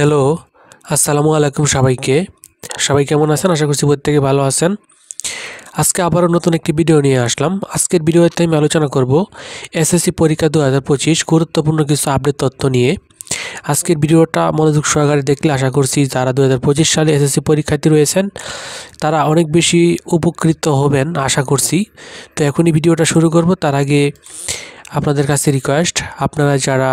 Hello, আসসালামু আলাইকুম সবাইকে। সবাই কেমন আছেন? আশা করছি প্রত্যেকে ভালো আছেন। আজকে আবারও নতুন একটি ভিডিও নিয়ে আসলাম। আজকের ভিডিওতে আমি আলোচনা করব এসএসসি পরীক্ষা 2025 গুরুত্বপূর্ণ কিছু আপডেট তথ্য নিয়ে। আজকের ভিডিওটা মনোযোগ সহকারে দেখলে আশা করছি যারা 2025 সালে এসএসসি পরীক্ষার্থী রয়েছেন তারা অনেক বেশি উপকৃত হবেন আশা করছি। তো এখনই ভিডিওটা শুরু করব। তার আগে আপনাদের কাছে রিকোয়েস্ট, আপনারা যারা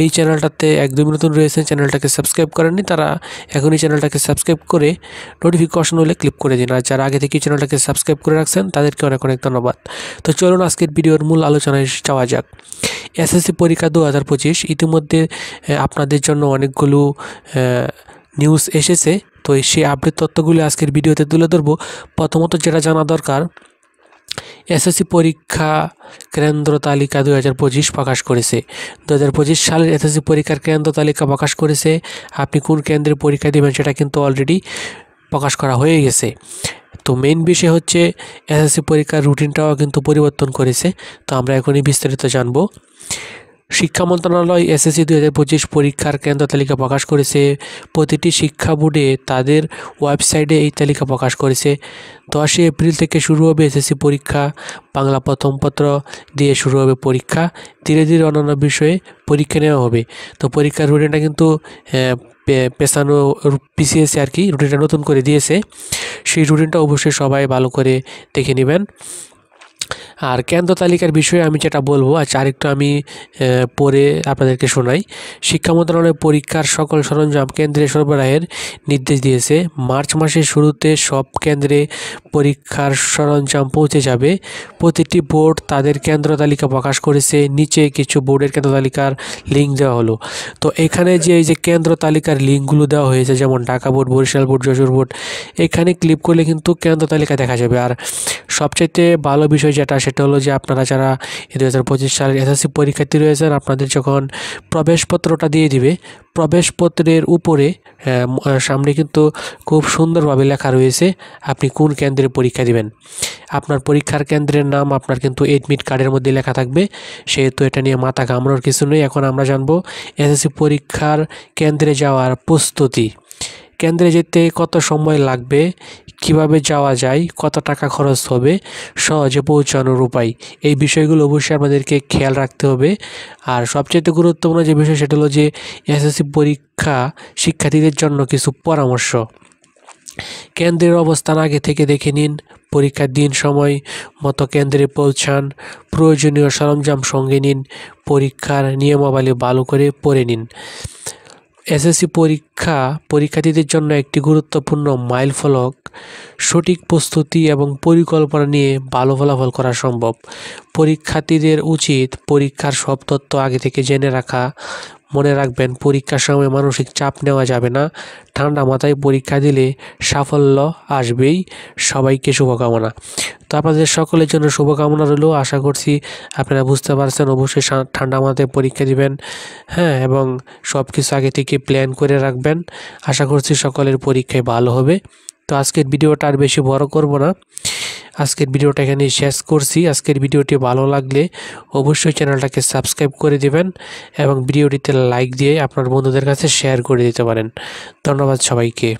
এই চ্যানেলটাতে একদমই নতুন রয়েছেন, চ্যানেলটাকে সাবস্ক্রাইব করেননি, তারা এখনই চ্যানেলটাকে সাবস্ক্রাইব করে নোটিফিকেশন হলে ক্লিক করে দিন। আর যারা আগে থেকে চ্যানেলটাকে সাবস্ক্রাইব করে রাখছেন তাদেরকে অনেক অনেক ধন্যবাদ। তো চলুন আজকের ভিডিওর মূল আলোচনায় যাওয়া যাক। এসএসসি পরীক্ষা 2025 ইতিমধ্যে আপনাদের জন্য অনেকগুলো নিউজ এসেছে। তো সেই আপডেট তথ্যগুলি আজকের ভিডিওতে তুলে ধরবো। প্রথমত যেটা জানা দরকার, এসএসসি পরীক্ষা কেন্দ্র তালিকা 2025 প্রকাশ করেছে। 2025 সালের এসএসসি পরীক্ষার কেন্দ্র তালিকা প্রকাশ করেছে। আপনি কোন কেন্দ্রে পরীক্ষা দেবেন সেটা কিন্তু অলরেডি প্রকাশ করা হয়ে গেছে। তো মেইন বিষয় হচ্ছে এসএসসি পরীক্ষার রুটিনটাও কিন্তু পরিবর্তন করেছে। তো আমরা এখনই বিস্তারিত জানবো। শিক্ষা মন্ত্রণালয় এসএসসি 2025 পরীক্ষার কেন্দ্র তালিকা প্রকাশ করেছে। প্রতিটি শিক্ষা বোর্ডে তাদের ওয়েবসাইটে এই তালিকা প্রকাশ করেছে। 10 এপ্রিল থেকে শুরু হবে এসএসসি পরীক্ষা। বাংলা প্রথম পত্র দিয়ে শুরু হবে পরীক্ষা। ধীরে ধীরে অন্যান্য বিষয়ে পরীক্ষা নেওয়া হবে। তো পরীক্ষার রুটিনটা কিন্তু পেছানো পিছিয়েছে আর কি, রুটিনটা নতুন করে দিয়েছে। সেই রুটিনটা অবশ্যই সবাই ভালো করে দেখে নেবেন। আর কেন্দ্র তালিকার বিষয়ে আমি যেটা বলবো, আচ্ছা আরেকটু আমি পরে আপনাদেরকে শোনাই। শিক্ষা মন্ত্রণালয় পরীক্ষার সকল সরঞ্জাম কেন্দ্রে সরবরাহের নির্দেশ দিয়েছে। মার্চ মাসের শুরুতে সব কেন্দ্রে পরীক্ষার সরঞ্জাম পৌঁছে যাবে। প্রতিটি বোর্ড তাদের কেন্দ্র তালিকা প্রকাশ করেছে। নিচে কিছু বোর্ডের কেন্দ্র তালিকার লিঙ্ক দেওয়া হলো। তো এখানে যে এই যে কেন্দ্র তালিকার লিঙ্কগুলো দেওয়া হয়েছে, যেমন Dhaka board, Barishal board, Jashore board, এখানে ক্লিক করলে কিন্তু কেন্দ্র তালিকা দেখা যাবে। আর সবচাইতে ভালো বিষয় যেটা, সেটা হলো যে আপনারা যারা 2025 সালের এসএসসি পরীক্ষার্থী রয়েছেন, আপনাদের যখন প্রবেশপত্রটা দিয়ে দিবে, প্রবেশপত্রের উপরে সামনে কিন্তু খুব সুন্দরভাবে লেখা রয়েছে আপনি কোন কেন্দ্রে পরীক্ষা দিবেন। আপনার পরীক্ষার কেন্দ্রের নাম আপনার কিন্তু এডমিট কার্ডের মধ্যে লেখা থাকবে। সেহেতু এটা নিয়ে মাথা ঘামানোর কিছু নেই। এখন আমরা জানবো এসএসসি পরীক্ষার কেন্দ্রে যাওয়ার প্রস্তুতি। কেন্দ্রে যেতে কত সময় লাগবে, কিভাবে যাওয়া যায়, কত টাকা খরচ হবে, সহজে পৌঁছানোর উপায়, এই বিষয়গুলো অবশ্যই আমাদেরকে খেয়াল রাখতে হবে। আর সবচেয়ে গুরুত্বপূর্ণ যে বিষয়, সেটা হলো যে এসএসসি পরীক্ষা শিক্ষার্থীদের জন্য কিছু পরামর্শ। কেন্দ্রের অবস্থান আগে থেকে দেখে নিন। পরীক্ষার দিন সময় মতো কেন্দ্রে পৌঁছান। প্রয়োজনীয় সরঞ্জাম সঙ্গে নিন। পরীক্ষার নিয়মাবলী ভালো করে পড়ে নিন। এসএসসি পরীক্ষা পরীক্ষার্থীদের জন্য একটি গুরুত্বপূর্ণ মাইলফলক। সঠিক প্রস্তুতি এবং পরিকল্পনা নিয়ে ভালো ফলাফল করা সম্ভব। পরীক্ষার্থীদের উচিত পরীক্ষার সব তথ্য আগে থেকে জেনে রাখা। মনে রাখবেন, পরীক্ষার সময় মানসিক চাপ নেওয়া যাবে না। ঠান্ডা মাথায় পরীক্ষা দিলে সাফল্য আসবেই। সবাইকে শুভকামনা। তো আপনাদের সকলের জন্য শুভকামনা রইল। আশা করছি আপনারা বুঝতে পারছেন। অবশ্যই ঠান্ডা মাথায় পরীক্ষা দিবেন, হ্যাঁ, এবং সব কিছু আগে থেকে প্ল্যান করে রাখবেন। আশা করছি সকলের পরীক্ষায় ভালো হবে। তো আজকের ভিডিওটা আর বেশি বড় করব না, আজকের ভিডিওটা এখানে শেষ করছি। আজকের ভিডিওটি ভালো লাগলে অবশ্যই চ্যানেলটাকে সাবস্ক্রাইব করে দিবেন এবং ভিডিওটিতে লাইক দিয়ে আপনার বন্ধুদের কাছে শেয়ার করে দিতে পারেন। ধন্যবাদ সবাইকে।